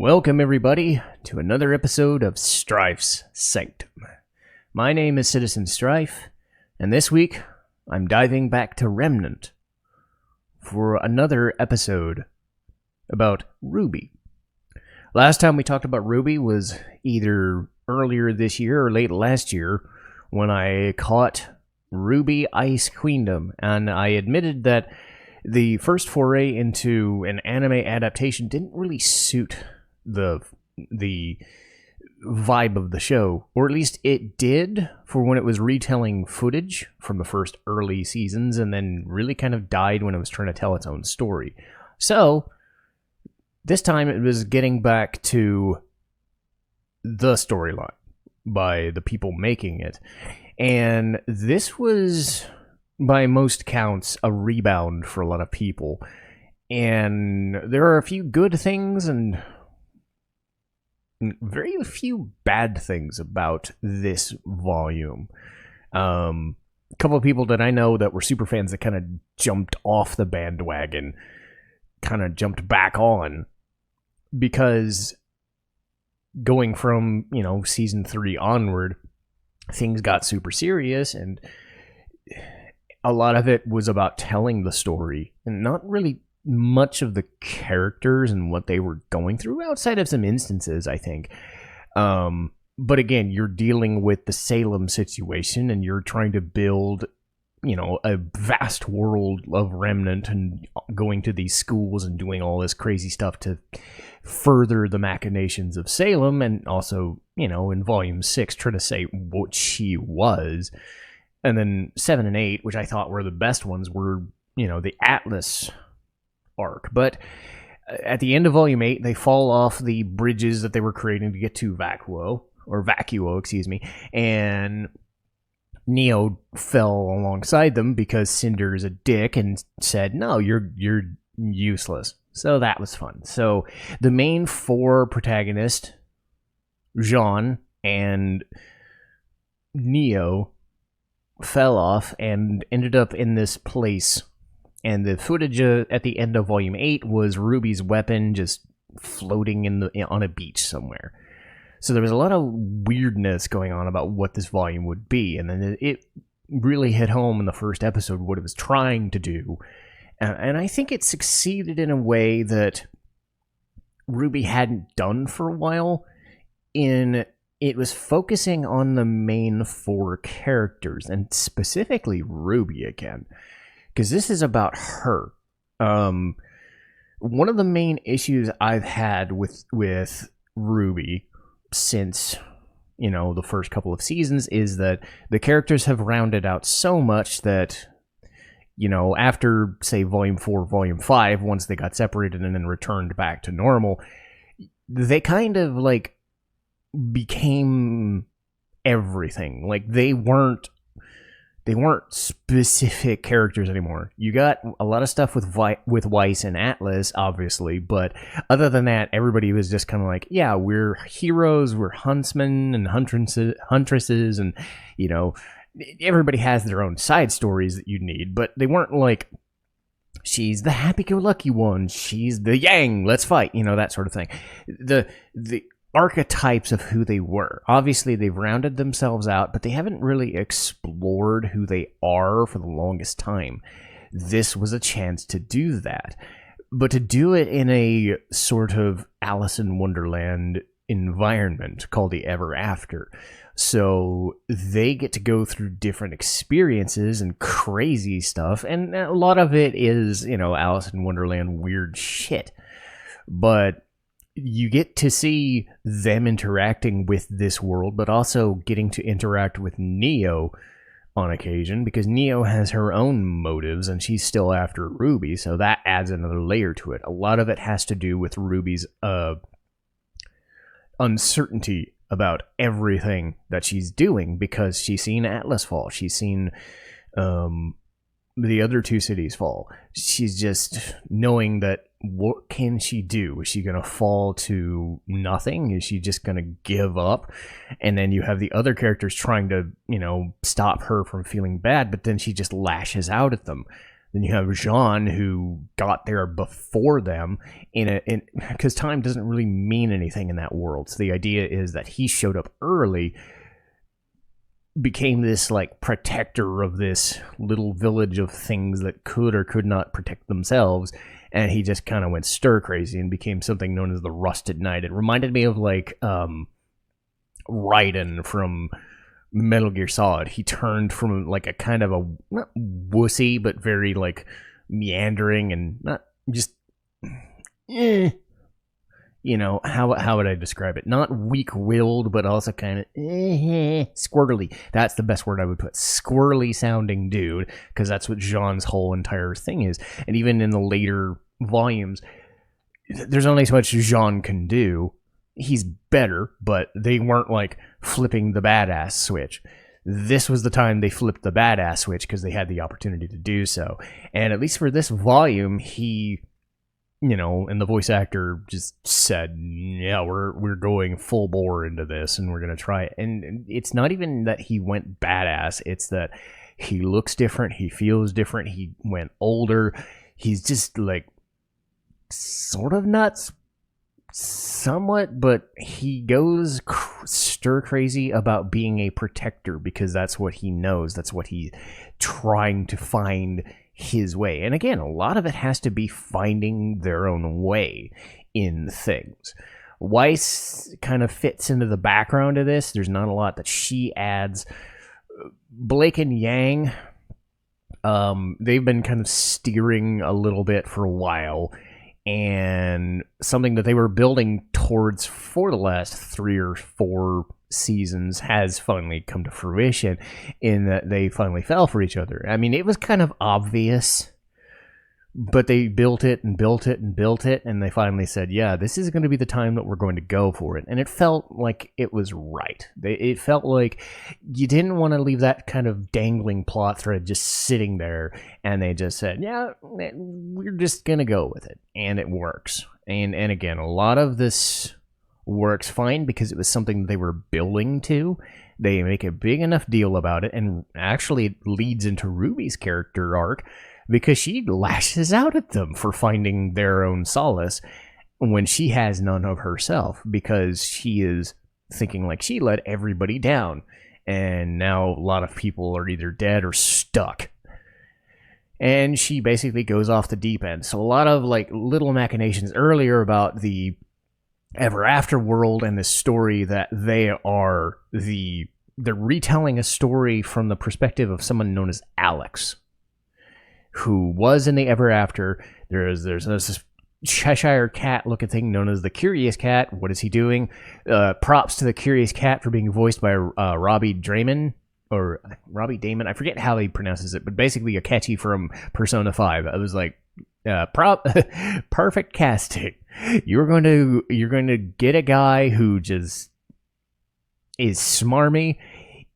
Welcome, everybody, to another episode of Strife's Sanctum. My name is Citizen Strife, and this week I'm diving back to Remnant for another episode about RWBY. Last time we talked about RWBY was either earlier this year or late last year when I caught RWBY Ice Queendom, and I admitted that the first foray into an anime adaptation didn't really suit the vibe of the show, or at least it did for when it was retelling footage from the first early seasons, and then really kind of died when it was trying to tell its own story. So this time it was getting back to the storyline by the people making it, and this was, by most counts, a rebound for a lot of people. And there are a few good things and very few bad things about this volume. A couple of people that I know that were super fans that kind of jumped off the bandwagon, kind of jumped back on, because going from, season 3 onward, things got super serious, and a lot of it was about telling the story and not really much of the characters and what they were going through, outside of some instances, I think. But again, you're dealing with the Salem situation, and you're trying to build, a vast world of Remnant, and going to these schools and doing all this crazy stuff to further the machinations of Salem, and also, in Volume 6, try to say what she was. And then 7 and 8, which I thought were the best ones, were, the Atlas arc. But at the end of Volume 8, they fall off the bridges that they were creating to get to Vacuo, and Neo fell alongside them because Cinder's a dick and said, no, you're useless. So that was fun. So the main 4 protagonists, Jaune and Neo, fell off and ended up in this place, and the footage at the end of Volume 8 was RWBY's weapon just floating on a beach somewhere. So there was a lot of weirdness going on about what this volume would be, and then it really hit home in the first episode what it was trying to do, and I think it succeeded in a way that RWBY hadn't done for a while. It was focusing on the main 4 characters, and specifically RWBY again, because this is about her. One of the main issues I've had with RWBY since, the first couple of seasons is that the characters have rounded out so much that, after, say, Volume 4, Volume 5, once they got separated and then returned back to normal, they kind of, became everything. They weren't specific characters anymore. You got a lot of stuff with Weiss and Atlas, obviously, but other than that, everybody was just kind of like, yeah, we're heroes, we're huntsmen and huntresses, and everybody has their own side stories that you need, but they weren't like, she's the happy-go-lucky one, she's the yang, let's fight, that sort of thing. The archetypes of who they were. Obviously, they've rounded themselves out, but they haven't really explored who they are for the longest time. This was a chance to do that, but to do it in a sort of Alice in Wonderland environment called the Ever After. So they get to go through different experiences and crazy stuff, and a lot of it is, Alice in Wonderland weird shit. But you get to see them interacting with this world, but also getting to interact with Neo on occasion, because Neo has her own motives and she's still after RWBY, so that adds another layer to it. A lot of it has to do with RWBY's uncertainty about everything that she's doing, because she's seen Atlas fall, she's seen the other 2 cities fall. She's just knowing that, what can she do? Is she going to fall to nothing? Is she just going to give up? And then you have the other characters trying to, stop her from feeling bad, but then she just lashes out at them. Then you have Jaune, who got there before them, because time doesn't really mean anything in that world. So the idea is that he showed up early, became this like protector of this little village of things that could or could not protect themselves, and he just kind of went stir crazy and became something known as the Rusted Knight. It reminded me of like Raiden from Metal Gear Solid. He turned from like a kind of a not wussy but very like meandering and not just you know, how would I describe it? Not weak-willed, but also kind of squirrely. That's the best word I would put. Squirrely sounding dude, because that's what Jaune's whole entire thing is. And even in the later volumes, there's only so much Jaune can do. He's better, but they weren't like flipping the badass switch. This was the time they flipped the badass switch because they had the opportunity to do so. And at least for this volume, he, you know, and the voice actor just said, yeah, we're going full bore into this and we're going to try it. And it's not even that he went badass. It's that he looks different. He feels different. He went older. He's just like sort of nuts somewhat, but he goes stir crazy about being a protector because that's what he knows. That's what he's trying to find his way. And again, a lot of it has to be finding their own way in things. Weiss kind of fits into the background of this. There's not a lot that she adds. Blake and Yang, they've been kind of steering a little bit for a while, and something that they were building towards for the last 3 or 4 seasons has finally come to fruition in that they finally fell for each other. I mean, it was kind of obvious, but they built it and built it and built it, and they finally said, yeah, this is going to be the time that we're going to go for it. And it felt like it was right. It felt like you didn't want to leave that kind of dangling plot thread just sitting there, and they just said, yeah, we're just going to go with it. And it works. And again, a lot of this works fine because it was something they were building to. They make a big enough deal about it, and actually it leads into Ruby's character arc, because she lashes out at them for finding their own solace when she has none of herself, because she is thinking like she let everybody down, and now a lot of people are either dead or stuck. And she basically goes off the deep end. So a lot of like little machinations earlier about the Ever After world and the story that they're retelling a story from the perspective of someone known as Alex, who was in the Ever After. There's this Cheshire cat looking thing known as the Curious Cat. What is he doing? Props to the Curious Cat for being voiced by Robbie Damon. I forget how he pronounces it, but basically Akechi from Persona 5. I was like, perfect casting. You're going to get a guy who just is smarmy,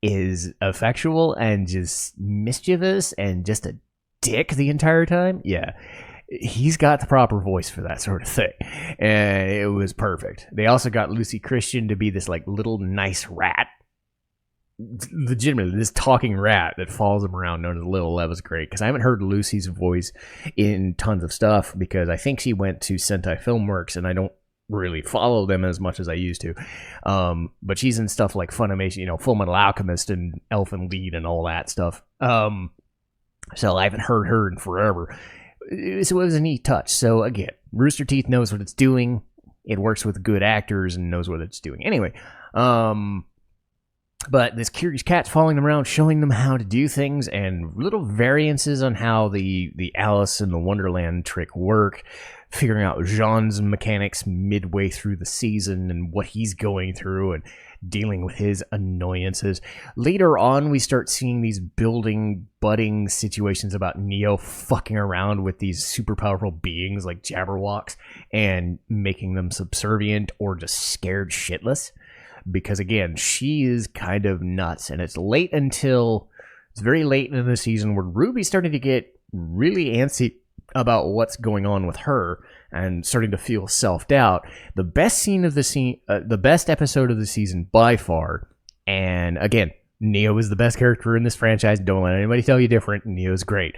is effectual, and just mischievous, and just a dick the entire time. Yeah, he's got the proper voice for that sort of thing, and it was perfect. They also got Lucy Christian to be this like little nice rat, legitimately this talking rat that follows him around, known as Lil. That was great, because I haven't heard Lucy's voice in tons of stuff, because I think she went to Sentai Filmworks, and I don't really follow them as much as I used to. But she's in stuff like Funimation, you know, Full Metal Alchemist and Elfen Lied and all that stuff. So I haven't heard her in forever. So it was a neat touch. So again, Rooster Teeth knows what it's doing. It works with good actors and knows what it's doing. Anyway, but this Curious Cat's following them around, showing them how to do things, and little variances on how the Alice in the Wonderland trick work, figuring out Jaune's mechanics midway through the season and what he's going through and dealing with his annoyances. Later on, we start seeing these budding situations about Neo fucking around with these super powerful beings like Jabberwocks and making them subservient or just scared shitless. Because again, she is kind of nuts, and it's very late in the season where Ruby's starting to get really antsy about what's going on with her and starting to feel self-doubt. The best the best episode of the season by far, and again, Neo is the best character in this franchise. Don't let anybody tell you different. Neo's great.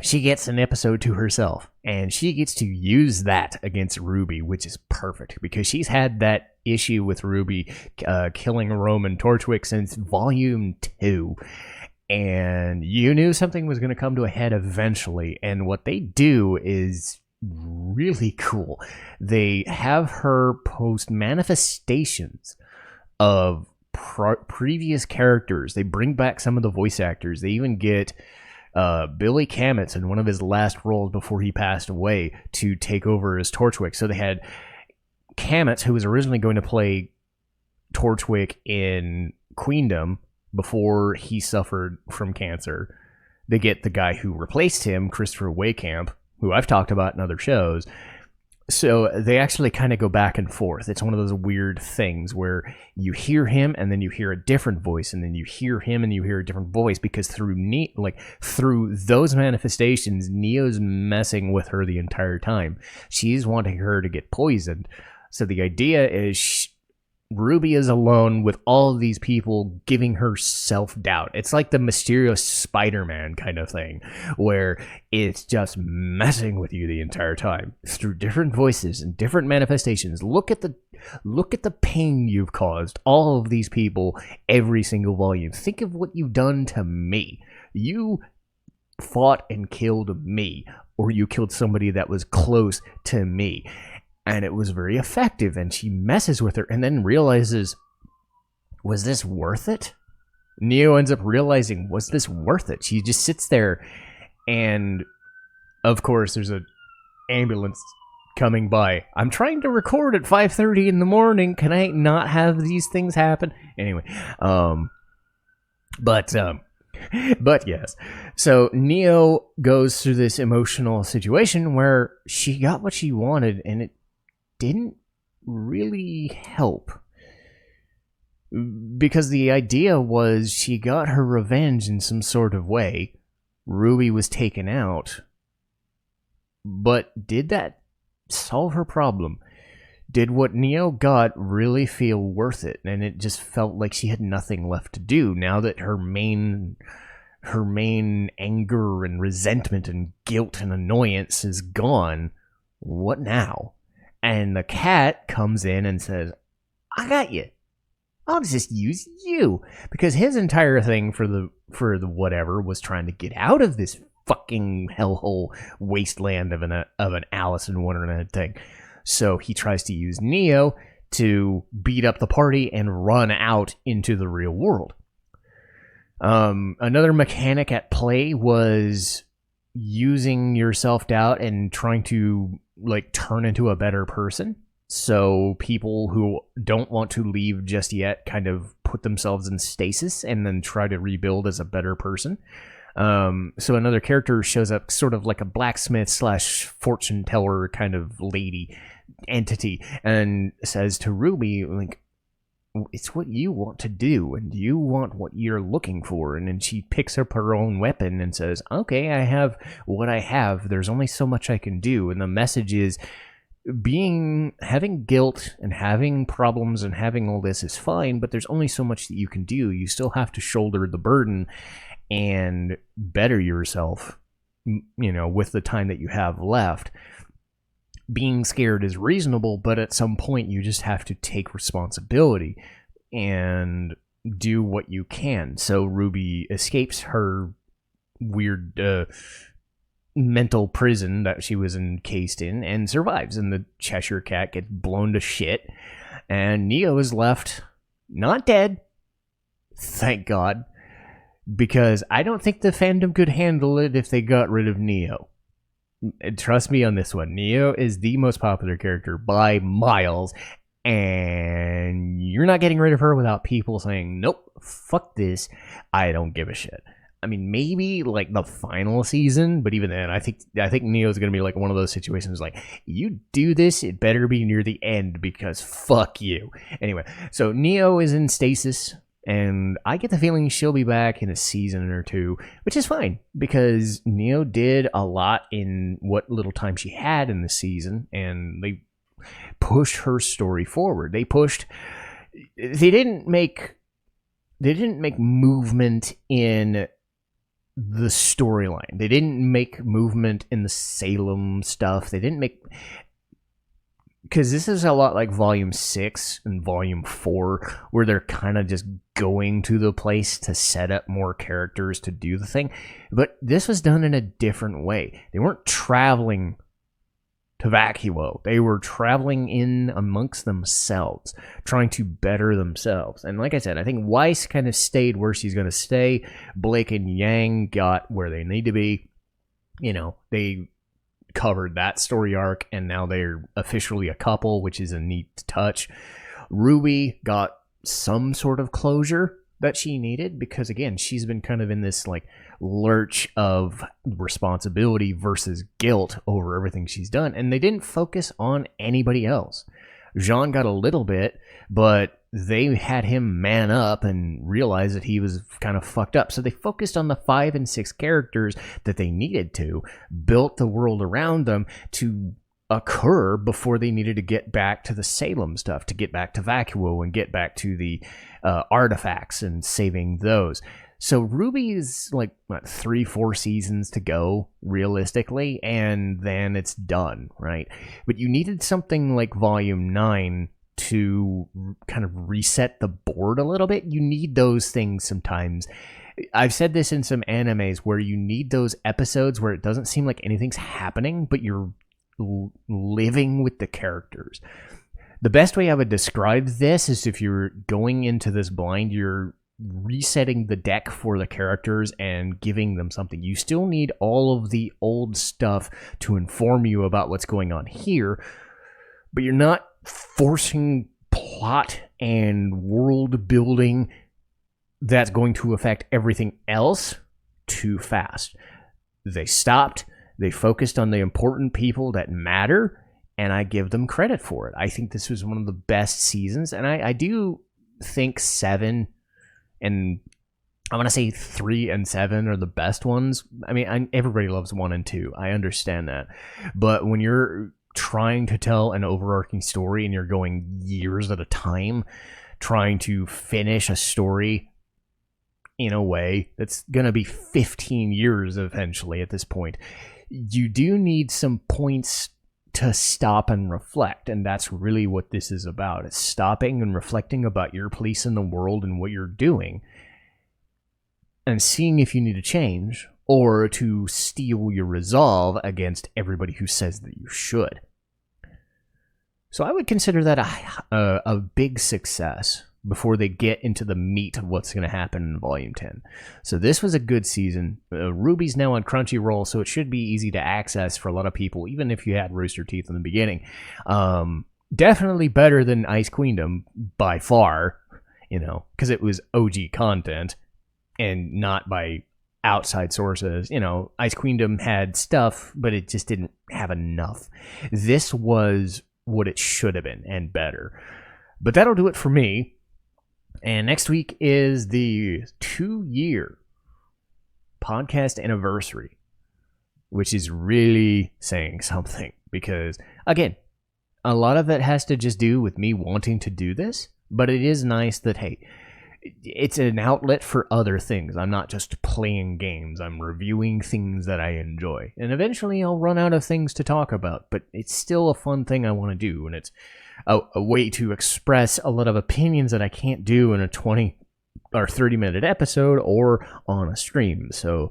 she gets an episode to herself, and she gets to use that against RWBY, which is perfect because she's had that issue with RWBY killing Roman Torchwick since Volume 2, and you knew something was going to come to a head eventually, and what they do is really cool. They have her post manifestations of previous characters. They bring back some of the voice actors. They even get Billy Kametz in one of his last roles before he passed away to take over as Torchwick. So they had Kametz, who was originally going to play Torchwick in Queendom before he suffered from cancer. They get the guy who replaced him, Christopher Waycamp, who I've talked about in other shows. So they actually kind of go back and forth. It's one of those weird things where you hear him and then you hear a different voice, and then you hear him and you hear a different voice, because through those manifestations, Neo's messing with her the entire time. She's wanting her to get poisoned. So the idea is RWBY is alone with all of these people giving her self-doubt. It's like the mysterious Spider-Man kind of thing, where it's just messing with you the entire time through different voices and different manifestations. Look at the pain you've caused all of these people every single volume. Think of what you've done to me. You fought and killed me, or you killed somebody that was close to me. And it was very effective, and she messes with her and then realizes, was this worth it? Neo ends up realizing, was this worth it? She just sits there, and of course there's an ambulance coming by. I'm trying to record at 5:30 in the morning. Can I not have these things happen? Anyway, but yes. So Neo goes through this emotional situation where she got what she wanted, and it didn't really help, because the idea was she got her revenge in some sort of way. RWBY was taken out, but did that solve her problem? Did what Neo got really feel worth it? And it just felt like she had nothing left to do now that her main anger and resentment and guilt and annoyance is gone. What now? And the cat comes in and says, I got you. I'll just use you. Because his entire thing for the whatever was trying to get out of this fucking hellhole wasteland of an Alice in Wonderland thing. So he tries to use Neo to beat up the party and run out into the real world. Another mechanic at play was using your self-doubt and trying to turn into a better person. So people who don't want to leave just yet kind of put themselves in stasis and then try to rebuild as a better person. So another character shows up, sort of like a blacksmith / fortune teller kind of lady entity, and says to RWBY, it's what you want to do, and you want what you're looking for. And then she picks up her own weapon and says, okay, I have what I have. There's only so much I can do. And the message is, having guilt and having problems and having all this is fine, but there's only so much that you can do. You still have to shoulder the burden and better yourself, with the time that you have left. Being scared is reasonable, but at some point you just have to take responsibility and do what you can. So RWBY escapes her weird mental prison that she was encased in and survives, and the Cheshire Cat gets blown to shit, and Neo is left not dead, thank God, because I don't think the fandom could handle it if they got rid of Neo. Trust me on this one. Neo is the most popular character by miles, and you're not getting rid of her without people saying, nope, fuck this, I don't give a shit. I mean, maybe the final season, but even then, I think Neo's gonna be one of those situations you do this, it better be near the end, because fuck you. Anyway, so Neo is in stasis, and I get the feeling she'll be back in a season or two, which is fine, because Neo did a lot in what little time she had in the season, and they pushed her story forward. They didn't make movement in the storyline. They didn't make movement in the Salem stuff. They didn't make... Because this is a lot like Volume 6 and Volume 4, where they're kind of just going to the place to set up more characters to do the thing. But this was done in a different way. They weren't traveling to Vacuo. They were traveling in amongst themselves, trying to better themselves. And like I said, I think Weiss kind of stayed where she's going to stay. Blake and Yang got where they need to be. You know, they covered that story arc, and now they're officially a couple, which is a neat touch. RWBY got some sort of closure that she needed, because again, she's been kind of in this like lurch of responsibility versus guilt over everything she's done, and they didn't focus on anybody else. Jaune got a little bit, but they had him man up and realize that he was kind of fucked up. So they focused on the 5 and 6 characters that they needed to, built the world around them to occur before they needed to get back to the Salem stuff, to get back to Vacuo and get back to the artifacts and saving those. So RWBY is like, what, 3-4 seasons to go, realistically, and then it's done, right? But you needed something like Volume 9 to kind of reset the board a little bit. You need those things sometimes. I've said this in some animes where you need those episodes where it doesn't seem like anything's happening, but you're living with the characters. The best way I would describe this is if you're going into this blind, you're resetting the deck for the characters and giving them something. You still need all of the old stuff to inform you about what's going on here, but you're not forcing plot and world building that's going to affect everything else too fast. They stopped. They focused on the important people that matter, and I give them credit for it. I think this was one of the best seasons, and I do think 7 and I want to say 3 and 7 are the best ones. I mean, everybody loves 1 and 2. I understand that. But when you're trying to tell an overarching story and you're going years at a time, trying to finish a story in a way that's going to be 15 years eventually at this point, you do need some points to stop and reflect, and that's really what this is about. It's stopping and reflecting about your place in the world and what you're doing, and seeing if you need to change or to steel your resolve against everybody who says that you should. So I would consider that a big success before they get into the meat of what's going to happen in Volume 10. So this was a good season. RWBY's now on Crunchyroll, so it should be easy to access for a lot of people, even if you had Rooster Teeth in the beginning. Definitely better than Ice Queendom by far, you know, because it was OG content and not by outside sources. You know, Ice Queendom had stuff, but it just didn't have enough. This was what it should have been and better. But that'll do it for me. And next week is the 2-year podcast anniversary, which is really saying something, because, again, a lot of it has to just do with me wanting to do this, but it is nice that, hey, it's an outlet for other things. I'm not just playing games. I'm reviewing things that I enjoy. And eventually I'll run out of things to talk about, but it's still a fun thing I want to do, and it's a way to express a lot of opinions that I can't do in a 20 or 30-minute episode or on a stream. So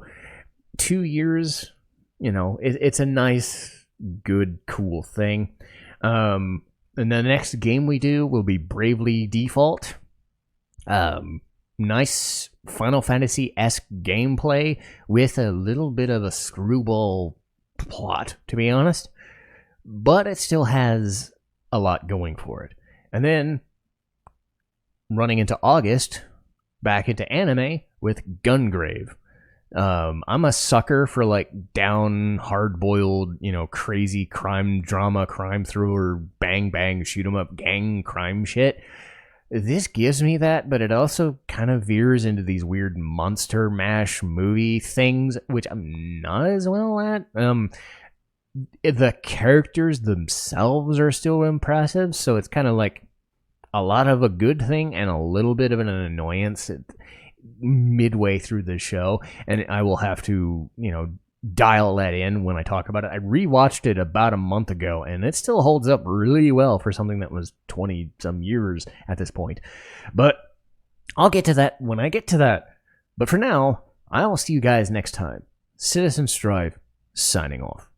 2 years, you know, it's a nice, good, cool thing. And the next game we do will be Bravely Default. Nice Final Fantasy-esque gameplay with a little bit of a screwball plot, to be honest. But it still has a lot going for it. And then, running into August, back into anime with Gungrave. I'm a sucker for like down, hard-boiled, you know, crazy crime drama, crime thriller, bang bang, shoot 'em up, gang crime shit. This gives me that, but it also kind of veers into these weird monster mash movie things, which I'm not as well at. The characters themselves are still impressive, so it's kind of like a lot of a good thing and a little bit of an annoyance. midway through the show, and I will have to, dial that in when I talk about it. I rewatched it about a month ago, and it still holds up really well for something that was 20 some years at this point. But I'll get to that when I get to that. But for now, I will see you guys next time. Citizen Strife, signing off.